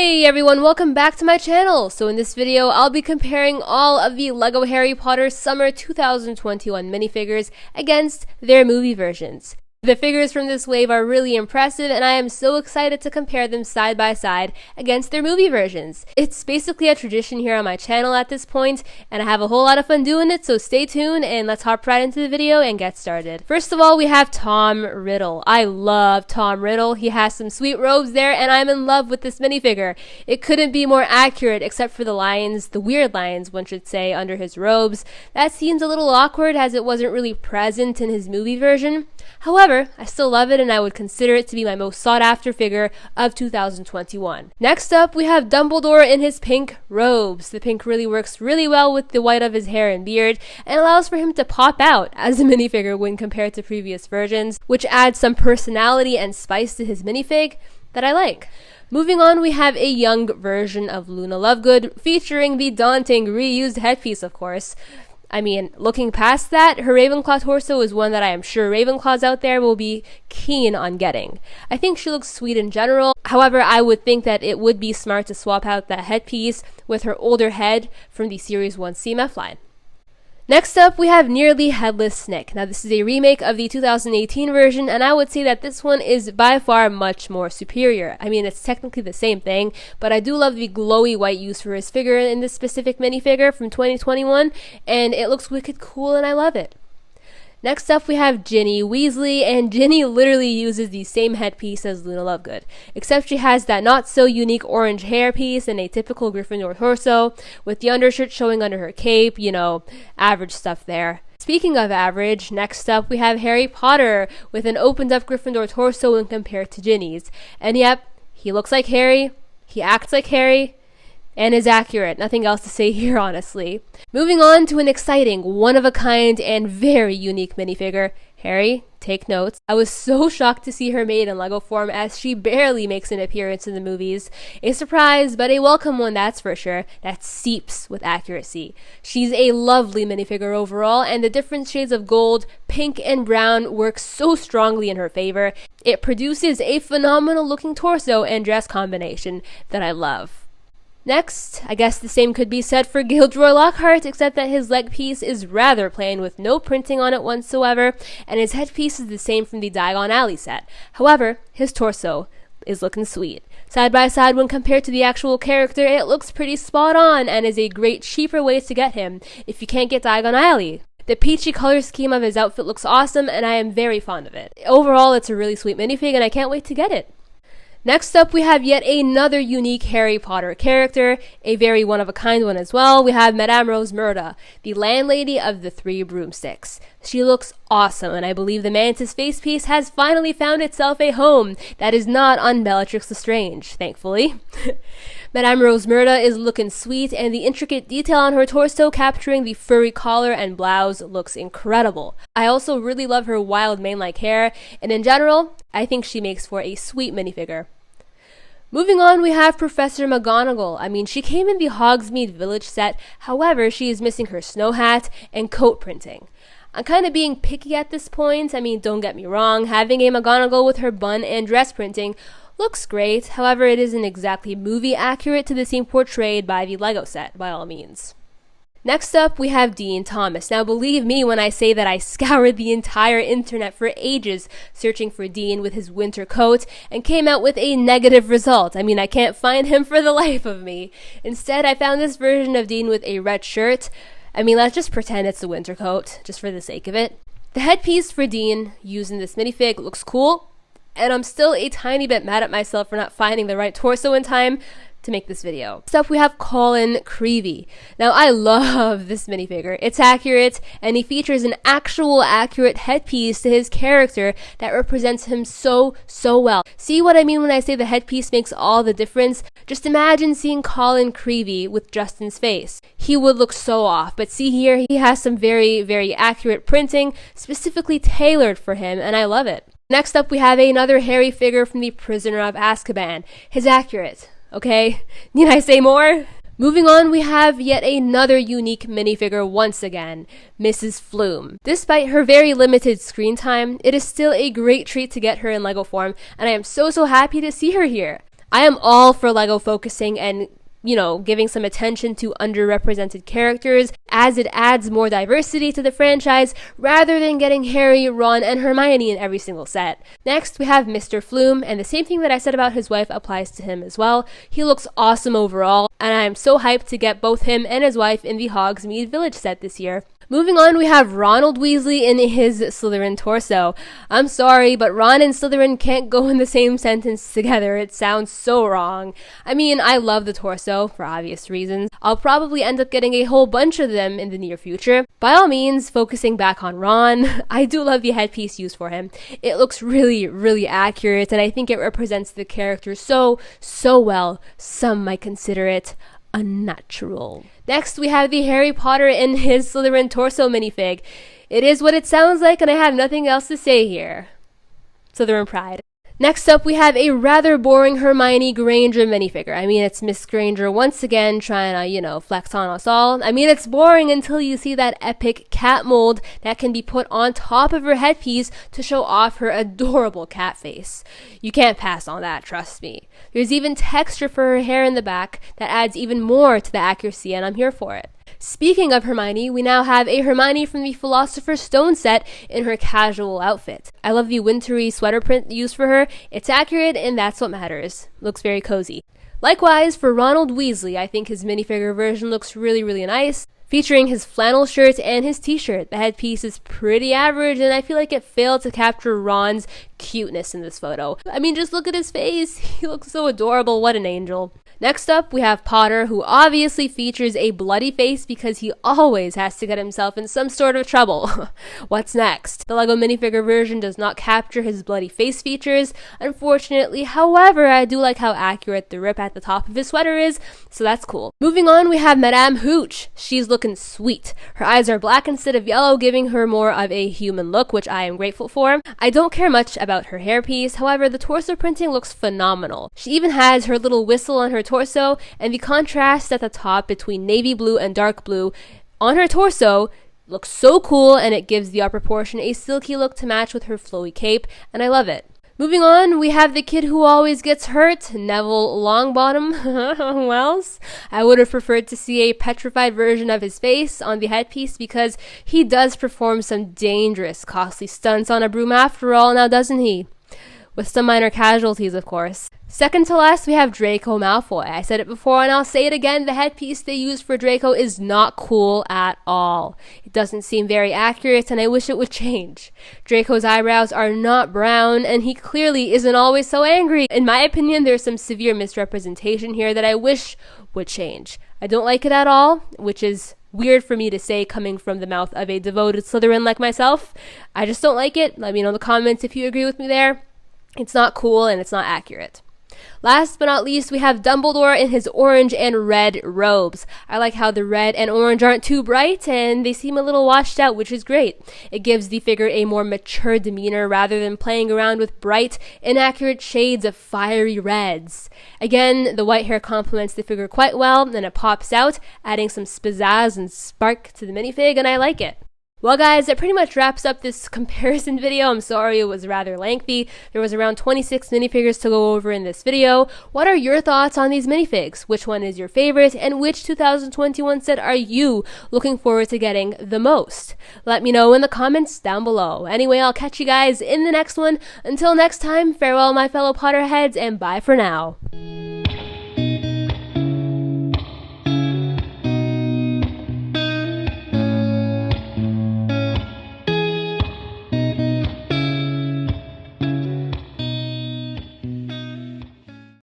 Hey everyone, welcome back to my channel. So in this video, I'll be comparing all of the LEGO Harry Potter Summer 2021 minifigures against their movie versions. The figures from this wave are really impressive, and I am so excited to compare them side by side against their movie versions. It's basically a tradition here on my channel at this point, and I have a whole lot of fun doing it, so stay tuned and let's hop right into the video and get started. First of all, we have Tom Riddle. I love Tom Riddle. He has some sweet robes there, and I'm in love with this minifigure. It couldn't be more accurate except for the lines, the weird lines, one should say, under his robes. That seems a little awkward as it wasn't really present in his movie version. However, I still love it and I would consider it to be my most sought after figure of 2021. Next up, we have Dumbledore in his pink robes. The pink really works really well with the white of his hair and beard and allows for him to pop out as a minifigure when compared to previous versions, which adds some personality and spice to his minifig that I like. Moving on, we have a young version of Luna Lovegood featuring the daunting reused headpiece, of course. I mean, looking past that, her Ravenclaw torso is one that I am sure Ravenclaws out there will be keen on getting. I think she looks sweet in general. However, I would think that it would be smart to swap out that headpiece with her older head from the Series 1 CMF line. Next up, we have Nearly Headless Snick. Now, this is a remake of the 2018 version, and I would say that this one is by far much more superior. I mean, it's technically the same thing, but I do love the glowy white use for his figure in this specific minifigure from 2021, and it looks wicked cool, and I love it. Next up, we have Ginny Weasley, and Ginny literally uses the same headpiece as Luna Lovegood, except she has that not-so-unique orange hairpiece and a typical Gryffindor torso, with the undershirt showing under her cape, you know, average stuff there. Speaking of average, next up we have Harry Potter, with an opened-up Gryffindor torso when compared to Ginny's. And yep, he looks like Harry, he acts like Harry, and is accurate. Nothing else to say here, honestly. Moving on to an exciting, one-of-a-kind, and very unique minifigure. Harry, take notes. I was so shocked to see her made in LEGO form as she barely makes an appearance in the movies. A surprise, but a welcome one, that's for sure, that seeps with accuracy. She's a lovely minifigure overall, and the different shades of gold, pink, and brown work so strongly in her favor. It produces a phenomenal looking torso and dress combination that I love. Next, I guess the same could be said for Gilderoy Lockhart, except that his leg piece is rather plain with no printing on it whatsoever, and his headpiece is the same from the Diagon Alley set. However, his torso is looking sweet. Side by side when compared to the actual character, it looks pretty spot on and is a great cheaper way to get him if you can't get Diagon Alley. The peachy color scheme of his outfit looks awesome and I am very fond of it. Overall, it's a really sweet minifig and I can't wait to get it. Next up, we have yet another unique Harry Potter character, a very one-of-a-kind one as well. We have Madame Rose Murda, the landlady of the Three Broomsticks. She looks awesome, and I believe the Mantis face piece has finally found itself a home that is not on Bellatrix Lestrange, thankfully. Madame Rose Murda is looking sweet, and the intricate detail on her torso capturing the furry collar and blouse looks incredible. I also really love her wild mane-like hair, and in general, I think she makes for a sweet minifigure. Moving on, we have Professor McGonagall. I mean, she came in the Hogsmeade Village set, however, she is missing her snow hat and coat printing. I'm kind of being picky at this point. I mean, don't get me wrong, having a McGonagall with her bun and dress printing looks great, however, it isn't exactly movie accurate to the scene portrayed by the LEGO set, by all means. Next up, we have Dean Thomas. Now, believe me when I say that I scoured the entire internet for ages searching for Dean with his winter coat and came out with a negative result. I mean, I can't find him for the life of me. Instead, I found this version of Dean with a red shirt. I mean, let's just pretend it's a winter coat, just for the sake of it. The headpiece for Dean used in this minifig looks cool, and I'm still a tiny bit mad at myself for not finding the right torso in time to make this video. Next up, we have Colin Creevy. Now, I love this minifigure. It's accurate, and he features an actual accurate headpiece to his character that represents him so well. See what I mean when I say the headpiece makes all the difference? Just imagine seeing Colin Creevy with Justin's face. He would look so off, but see here, he has some very accurate printing, specifically tailored for him, and I love it. Next up, we have another Harry figure from the Prisoner of Azkaban. His accurate. Okay, need I say more? Moving on, we have yet another unique minifigure once again, Mrs. Flume. Despite her very limited screen time, it is still a great treat to get her in LEGO form, and I am so happy to see her here. I am all for LEGO focusing and giving some attention to underrepresented characters, as it adds more diversity to the franchise rather than getting Harry, Ron, and Hermione in every single set. Next, we have Mr. Flume, and the same thing that I said about his wife applies to him as well. He looks awesome overall, and I am so hyped to get both him and his wife in the Hogsmeade Village set this year. Moving on, we have Ronald Weasley in his Slytherin torso. I'm sorry, but Ron and Slytherin can't go in the same sentence together. It sounds so wrong. I mean, I love the torso, for obvious reasons. I'll probably end up getting a whole bunch of them in the near future. By all means, focusing back on Ron, I do love the headpiece used for him. It looks really, really accurate, and I think it represents the character so well. Some might consider it unnatural. Next, we have the Harry Potter in his Slytherin torso minifig. It is what it sounds like, and I have nothing else to say here. Slytherin pride. Next up, we have a rather boring Hermione Granger minifigure. I mean, it's Miss Granger once again trying to, flex on us all. I mean, it's boring until you see that epic cat mold that can be put on top of her headpiece to show off her adorable cat face. You can't pass on that, trust me. There's even texture for her hair in the back that adds even more to the accuracy, and I'm here for it. Speaking of Hermione, we now have a Hermione from the Philosopher Stone set in her casual outfit. I love the wintry sweater print used for her. It's accurate, and that's what matters. Looks very cozy. Likewise, for Ronald Weasley, I think his minifigure version looks really, really nice, featuring his flannel shirt and his t-shirt. The headpiece is pretty average, and I feel like it failed to capture Ron's cuteness in this photo. I mean, just look at his face. He looks so adorable. What an angel. Next up, we have Potter, who obviously features a bloody face because he always has to get himself in some sort of trouble. What's next? The LEGO minifigure version does not capture his bloody face features, unfortunately. However, I do like how accurate the rip at the top of his sweater is, so that's cool. Moving on, we have Madame Hooch. She's looking sweet. Her eyes are black instead of yellow, giving her more of a human look, which I am grateful for. I don't care much about her hairpiece, however, the torso printing looks phenomenal. She even has her little whistle on her torso, and the contrast at the top between navy blue and dark blue on her torso looks so cool, and it gives the upper portion a silky look to match with her flowy cape, and I love it. Moving on, we have the kid who always gets hurt, Neville Longbottom. Who else? I would have preferred to see a petrified version of his face on the headpiece because he does perform some dangerous, costly stunts on a broom after all, now doesn't he? With some minor casualties, of course. Second to last, we have Draco Malfoy. I said it before and I'll say it again, the headpiece they used for Draco is not cool at all. It doesn't seem very accurate and I wish it would change. Draco's eyebrows are not brown and he clearly isn't always so angry. In my opinion, there's some severe misrepresentation here that I wish would change. I don't like it at all, which is weird for me to say coming from the mouth of a devoted Slytherin like myself. I just don't like it. Let me know in the comments if you agree with me there. It's not cool and it's not accurate. Last but not least, we have Dumbledore in his orange and red robes. I like how the red and orange aren't too bright and they seem a little washed out, which is great. It gives the figure a more mature demeanor rather than playing around with bright, inaccurate shades of fiery reds. Again, the white hair complements the figure quite well and it pops out, adding some pizzazz and spark to the minifig, and I like it. Well guys, that pretty much wraps up this comparison video. I'm sorry it was rather lengthy. There was around 26 minifigures to go over in this video. What are your thoughts on these minifigs? Which one is your favorite? And which 2021 set are you looking forward to getting the most? Let me know in the comments down below. Anyway, I'll catch you guys in the next one. Until next time, farewell my fellow Potterheads and bye for now.